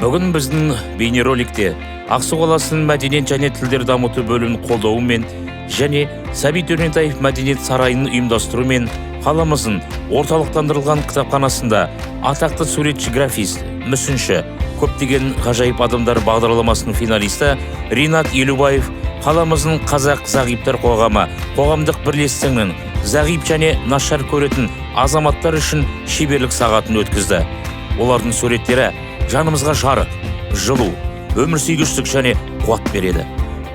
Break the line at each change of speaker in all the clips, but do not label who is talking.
Бүгін біздің бейнероликте Ақсу қаласының мәдениет және тілдер дамыту бөлімінің қолдауымен және Сәбит Өрентаев мәдениет сарайының ұйымдастыруымен қаламыздың орталықтандырылған кітапханасында атақты суретші графист, мүсінші, көптеген ғажайып адамдар бағдарламасының финалисті Ринат Елубаев қаламыздың қазақ зағиптар қоғамы қоғамдық бірлестігінің зағип және нашар көретін азаматтар үшін шеберлік сағатын өткізді. Олардың суреттері жанымызға жарық, жылу, өмір сүйгіштік және қуат береді.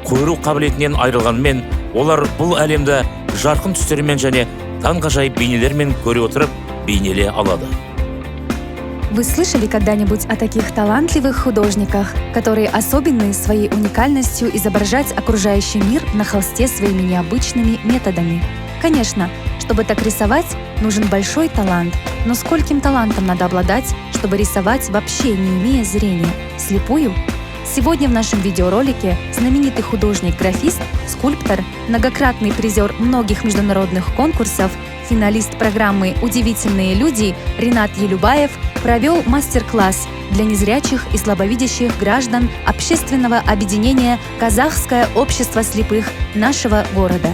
Көру қабілетінен айырылғанмен, олар бұл әлемді жарқын түстермен және таңғажайып бейнелермен көре отырып бейнелей алады.
Вы слышали когда-нибудь о таких талантливых художниках, которые особенны своей уникальностью изображать окружающий мир на холсте своими необычными методами? Конечно, чтобы так рисовать, нужен большой талант. Но скольким талантом надо обладать, чтобы рисовать вообще не имея зрения, слепую? Сегодня в нашем видеоролике знаменитый художник-графист, скульптор, многократный призер многих международных конкурсов, финалист программы «Удивительные люди» Ринат Елубаев провел мастер-класс для незрячих и слабовидящих граждан общественного объединения «Казахское общество слепых» нашего города.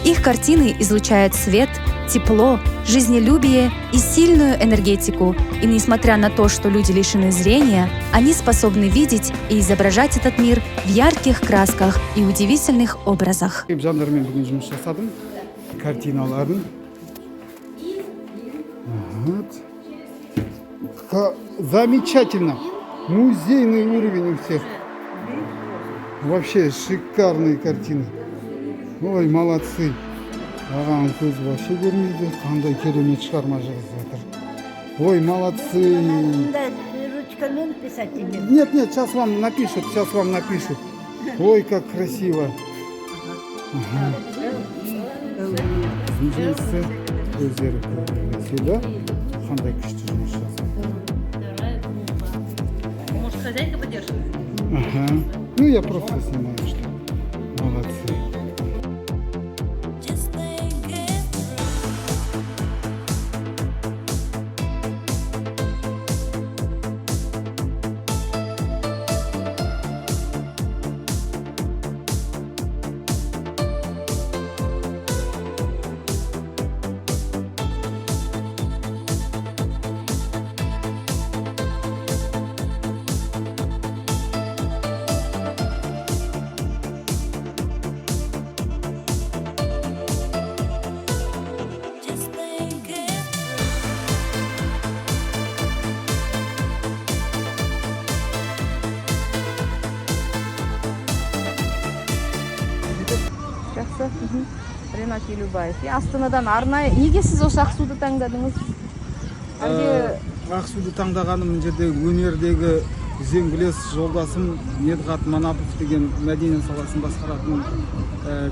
Их картины излучают свет, тепло, жизнелюбие и сильную энергетику. И несмотря на то, что люди лишены зрения, они способны видеть и изображать этот мир в ярких красках и удивительных образах.
Замечательно. Музейный уровень у всех. Вообще шикарные картины. Ой, молодцы. Ағаның көз вообще көрмейді. Қандай керемет шығарма жазып жатыр. Ой, молодцы.
Ручками писать тебе?
Нет, сейчас вам напишут. Ой, как красиво. Жұмысы өздері көзері. Қандай күшті жұмыс жасап.
Может, хозяйка поддержит?
Ага. Ну, я просто снимаю, что молодцы.
Жақсы. Ринат Елубаев. Астанадан арнайы. Неге сіз осы Ақсуды таңдадыңыз?
Ақсуды таңдағаным мына жерде өнердегі үзеңгілес жолдасым Медғат Манапов деген мәдениет саласын басқаратын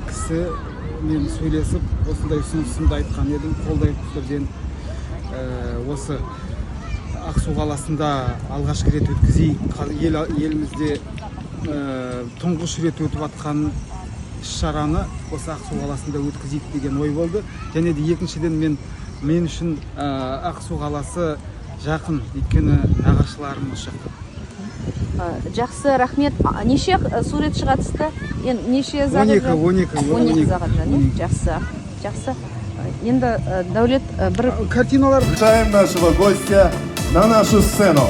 кісі мен сөйлесіп, осындай ұсынысымды айтқан едім. Қолдау көрсеткен осы Ақсу қаласында алғашқы рет өткізейік. Елімізде тұңғыш рет өтіп жатқан шараны осы Ақсу қаласында өткізейік деген ой болды. Және де екіншіден мен үшін Ақсу қаласы жақын, өйткені нағашыларым осы жақта.
Жақсы, рахмет. Неше суретші қатысты? Неше зағып? 12 зағып. Жақсы. Енді Дәулет бір
картиналар.
Приглашаем нашего гостя на нашу сцену.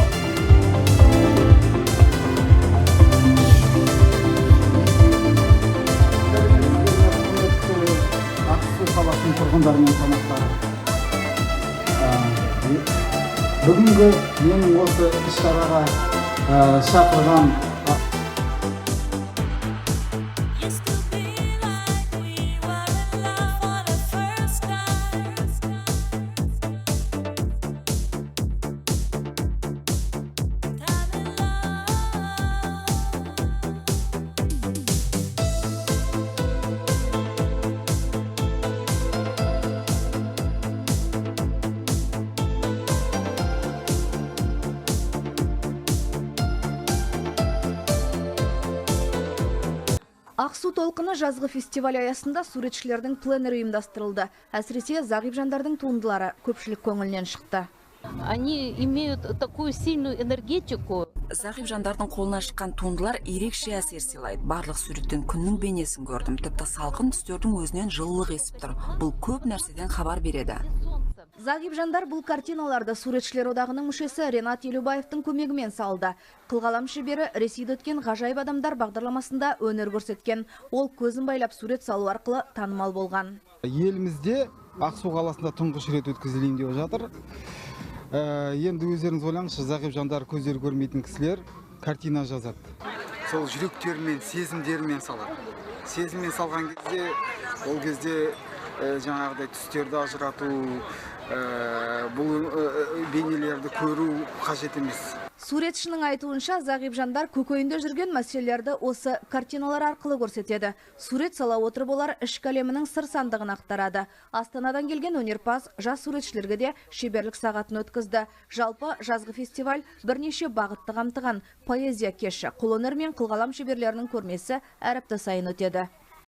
Тұрғындар мен қонақтары. Бүгінгі менің осы іс-шараға шақырған
Ақсу толқыны жазғы фестиваль аясында суретшілердің пленері ұйымдастырылды. Әсіресе зағип жандардың туындылары көпшілік көңілінен шықты.
Они имеют такую сильную энергетику.
Зағип жандардың қолына шыққан туындылар ерекше әсер сыйлайды. Барлық суреттен күннің бейнесін көрдім. Тіпті салқын түстердің өзінен жылылық есіп тұр. Бұл көп нәрседен хабар береді.
Зағип жандар бұл картиналарды суретшілер одағының мүшесі Ренат Елубаевтың көмегімен салды. Қылғалам шебері Ресейде өткен ғажайып адамдар бағдарламасында өнер көрсеткен. Ол көзін байлап сурет салу арқылы танымал болған.
Елімізде Ақсу қаласында тұңғыш рет өткізілейін деп жатыр. Енді өздеріңіз ойлаңызшы, зағип жандар көздері көрмейтін кісілер картина жазады. Сол жүректермен, сезімдермен салады. Сезіммен салған кезде, ол кезде жаңағыдай түстерді ажырату, бұл бейнелерді көру қажет емес.
Суретшінің айтуынша, зағип жандар көкейінде жүрген мәселелерді осы картиналар арқылы көрсетеді. Сурет сала отырып олар ішкі әлемінің сыр сандығын ақтарады. Астанадан келген өнерпаз жас суретшілерге де шеберлік сағатын өткізді. Жалпы жазғы фестиваль бірнеше бағытты қамтыған. Поэзия кеші, қолөнер мен қылғалам шеберлерінің көрмесі әр апта сайын өтеді.